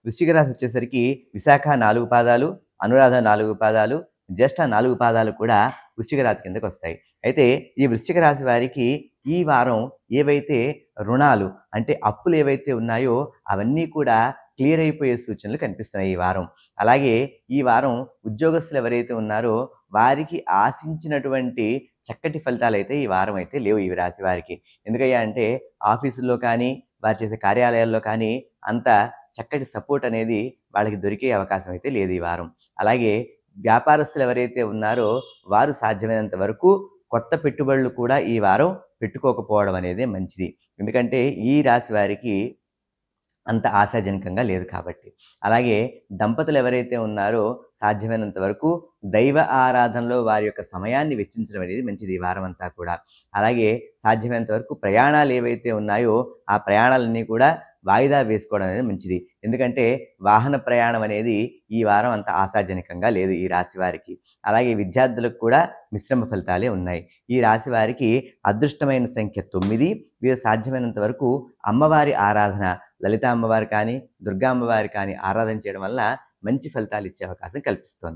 వృశ్చిక రాశి వచ్చేసరికి విశాఖ 4 పాదాలు, అనురాధ 4 పాదాలు, జ్యేష్ఠ 4 పాదాలు కూడా వృశ్చిక రాశి కిందకొస్తాయి. అయితే ఈ వృశ్చిక రాశి వారికి ఈ వారం ఏవైతే రుణాలు అంటే అప్పులు ఏవైతే ఉన్నాయో అవన్నీ కూడా క్లియర్ అయిపోయే సూచనలు కనిపిస్తున్నాయి ఈ వారం. అలాగే ఈ వారం ఉద్యోగస్తులు ఎవరైతే ఉన్నారో వారికి ఆశించినటువంటి చక్కటి ఫలితాలైతే ఈ వారం అయితే లేవు ఈ రాశి వారికి. ఎందుకయ్యా అంటే ఆఫీసుల్లో కానీ, వారు చేసే కార్యాలయాల్లో కానీ అంత చక్కటి సపోర్ట్ అనేది వాళ్ళకి దొరికే అవకాశం అయితే లేదు ఈ వారం. అలాగే వ్యాపారస్తులు ఎవరైతే ఉన్నారో వారు సాధ్యమైనంత వరకు కొత్త పెట్టుబడులు కూడా ఈ వారం పెట్టుకోకపోవడం అనేది మంచిది. ఎందుకంటే ఈ రాశి వారికి అంత ఆశాజనకంగా లేదు కాబట్టి. అలాగే దంపతులు ఎవరైతే ఉన్నారో సాధ్యమైనంత వరకు దైవ ఆరాధనలో వారి యొక్క సమయాన్ని వెచ్చించడం అనేది మంచిది ఈ వారం అంతా కూడా. అలాగే సాధ్యమైనంత వరకు ప్రయాణాలు ఏవైతే ఉన్నాయో ఆ ప్రయాణాలన్నీ కూడా వాయిదా వేసుకోవడం అనేది మంచిది. ఎందుకంటే వాహన ప్రయాణం అనేది ఈ వారం అంత ఆశాజనకంగా లేదు ఈ రాశి వారికి. అలాగే విద్యార్థులకు కూడా మిశ్రమ ఫలితాలే ఉన్నాయి. ఈ రాశి వారికి అదృష్టమైన సంఖ్య 9. వీరు సాధ్యమైనంత వరకు అమ్మవారి ఆరాధన, లలిత అమ్మవారు కానీ, దుర్గా అమ్మవారు కానీ ఆరాధన చేయడం వల్ల మంచి ఫలితాలు ఇచ్చే అవకాశం కల్పిస్తోంది.